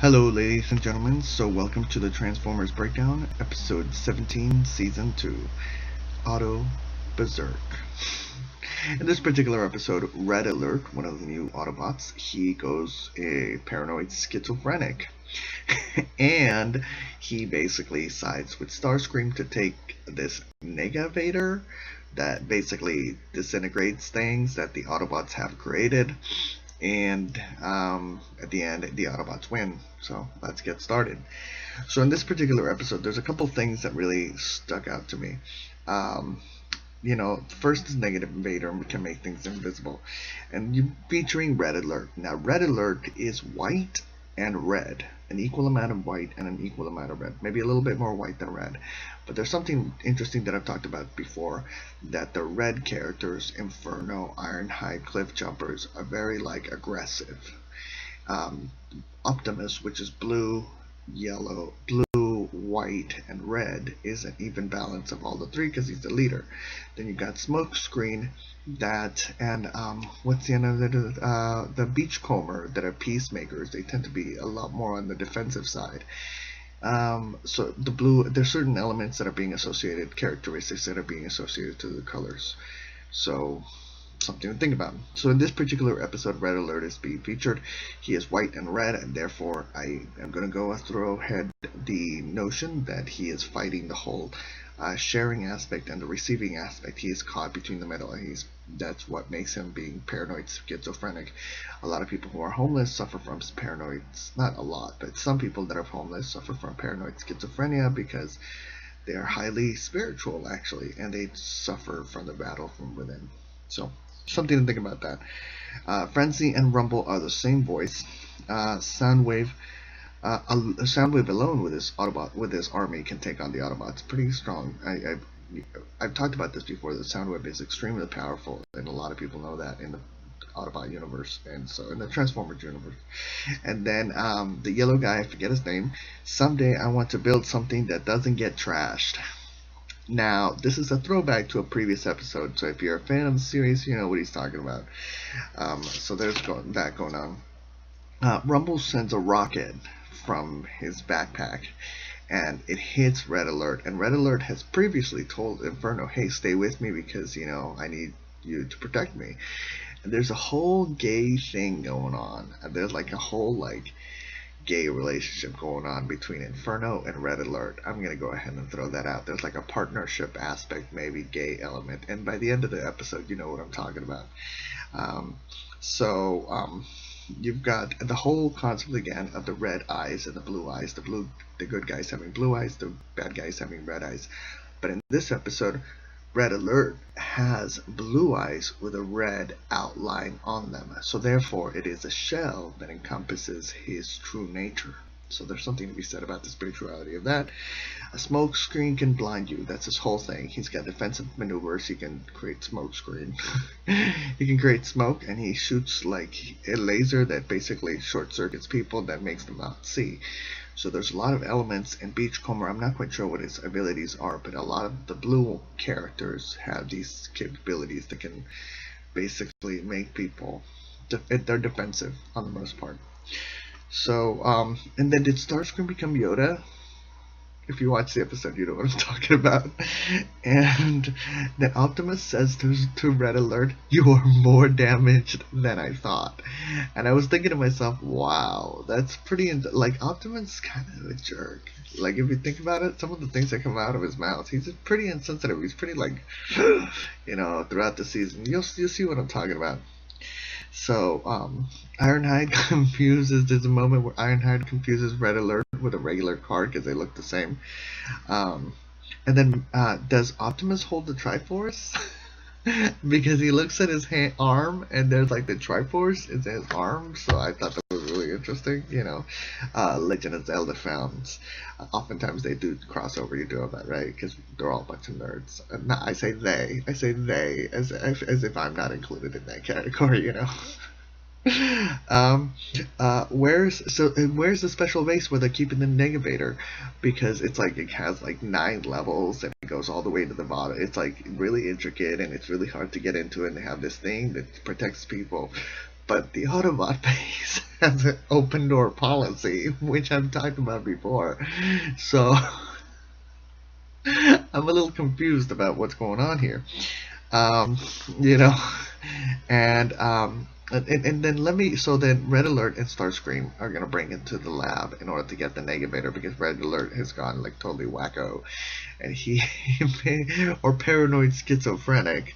Hello, ladies and gentlemen. So, welcome to the Transformers Breakdown, episode 17, season 2, Auto Berserk. In this particular episode, Red Alert, one of the new Autobots, he goes a paranoid schizophrenic. And he basically sides with Starscream to take this Negavator that basically disintegrates things that the Autobots have created, and at the end the Autobots win. So let's get started. So in this particular episode, there's a couple things that really stuck out to me. um, First is negative invader can make things invisible, and you featuring Red Alert. Now Red Alert is white and red, an equal amount of white and an equal amount of red, maybe a little bit more white than red. But there's something interesting that I've talked about before, that the red characters, Inferno, Ironhide, Cliffjumpers, are very aggressive. um, Optimus, which is blue, yellow, blue, white, and red, is an even balance of all the three because he's the leader. Then you got Smokescreen, and what's the end of it? The Beachcomber, that are peacemakers. They tend to be a lot more on the defensive side. So the blue, there's certain elements that are being associated, characteristics that are being associated to the colors. So something to think about. So in this particular episode, Red Alert is being featured. He is white and red, and therefore I am going to go through ahead the notion that he is fighting the whole sharing aspect and the receiving aspect. He is caught between the middle, and that's what makes him being paranoid schizophrenic. A lot of people who are homeless suffer from paranoid, not a lot, but some people that are homeless suffer from paranoid schizophrenia because they are highly spiritual actually, and they suffer from the battle from within. So something to think about that. Frenzy and Rumble are the same voice. Soundwave alone with his Autobot, with his army, can take on the Autobots pretty strong. I've talked about this before. The Soundwave is extremely powerful, and a lot of people know that in the Autobot universe, and so in the Transformers universe. And then the yellow guy, I forget his name. Someday I want to build something that doesn't get trashed. Now, this is a throwback to a previous episode, so if you're a fan of the series, you know what he's talking about. So there's that going on. Rumble sends a rocket from his backpack, and it hits Red Alert. And Red Alert has previously told Inferno, hey, stay with me because, I need you to protect me. And there's a whole gay thing going on. And there's a whole, gay relationship going on between Inferno and Red Alert. I'm gonna go ahead and throw that out. There's a partnership aspect, maybe gay element, and by the end of the episode, you know what I'm talking about. You've got the whole concept again of the red eyes and the blue eyes. The good guys having blue eyes, the bad guys having red eyes. But in this episode, Red Alert has blue eyes with a red outline on them. So therefore, it is a shell that encompasses his true nature. So there's something to be said about the spirituality of that. A smoke screen can blind you. That's his whole thing. He's got defensive maneuvers. He can create smoke screen. He can create smoke, and he shoots a laser that basically short circuits people, that makes them not see. So there's a lot of elements in Beachcomber. I'm not quite sure what his abilities are, but a lot of the blue characters have these capabilities that can basically make people, they're defensive on the most part. So, and then did Starscream become Yoda? If you watch the episode, you know what I'm talking about. And then Optimus says to Red Alert, you are more damaged than I thought. And I was thinking to myself, wow, that's pretty, Optimus is kind of a jerk. If you think about it, some of the things that come out of his mouth, he's pretty insensitive. He's pretty throughout the season. You'll see what I'm talking about. So, Ironhide confuses, there's a moment where Ironhide confuses Red Alert with a regular card because they look the same. And then, does Optimus hold the Triforce? Because he looks at his arm, and there's the Triforce is in his arm, so I thought that was really interesting. Legend of Zelda fans, oftentimes they do crossover. You do that, right? Because they're all a bunch of nerds. I say they as if I'm not included in that category. Where's the special base where they're keeping the Negavator? Because it's it has 9 levels and it goes all the way to the bottom. It's really intricate and it's really hard to get into, and they have this thing that protects people. But the Autobot base has an open door policy, which I've talked about before. So I'm a little confused about what's going on here. Um, you know, and and then so then Red Alert and Starscream are gonna bring it to the lab in order to get the Negabator, because Red Alert has gone like totally wacko, and he or paranoid schizophrenic,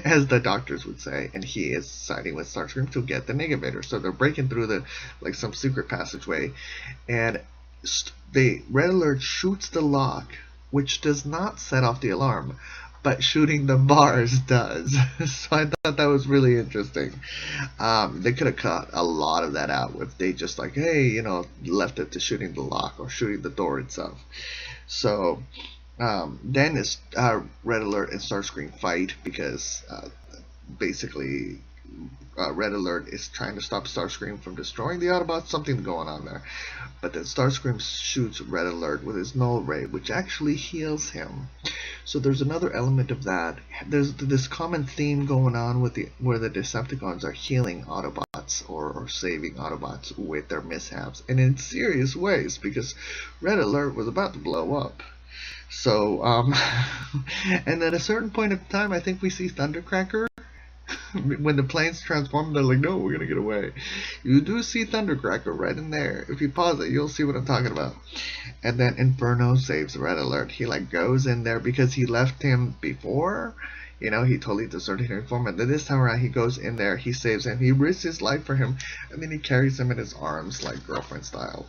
as the doctors would say, and he is siding with Starscream to get the Negabator. So they're breaking through the like some secret passageway, and Red Alert shoots the lock, which does not set off the alarm, but shooting the bars does. So I thought that was really interesting. They could have cut a lot of that out if they just like, hey, left it to shooting the lock or shooting the door itself. So then it's Red Alert and Starscream fight, because basically Red Alert is trying to stop Starscream from destroying the Autobots. Something going on there. But then Starscream shoots Red Alert with his null ray, which actually heals him. So there's another element of that. There's this common theme going on with where the Decepticons are healing Autobots or saving Autobots with their mishaps, and in serious ways, because Red Alert was about to blow up. So and at a certain point of time, I think we see Thundercracker. When the planes transform, they're like, no, we're gonna get away. You do see Thundercracker right in there. If you pause it, you'll see what I'm talking about. And then Inferno saves Red Alert. He like goes in there because he left him before. He totally deserted him for him. And then this time around, he goes in there, he saves him, he risks his life for him, and then he carries him in his arms like girlfriend style.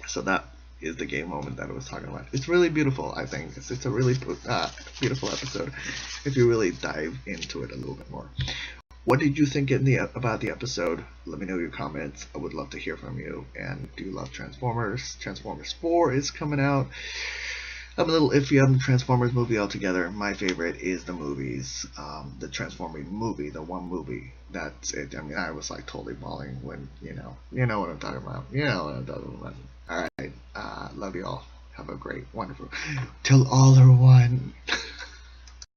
So that is the game moment that I was talking about. It's really beautiful, I think. It's a really beautiful episode if you really dive into it a little bit more. What did you think about the episode? Let me know your comments. I would love to hear from you. And do you love Transformers? Transformers 4 is coming out. I'm a little iffy on the Transformers movie altogether. My favorite is the movies. The Transformers movie, the one movie. That's it. I mean, I was like totally bawling when, you know what I'm talking about. You know what I'm talking about. Alright, love you all. Have a great, wonderful, till all are one.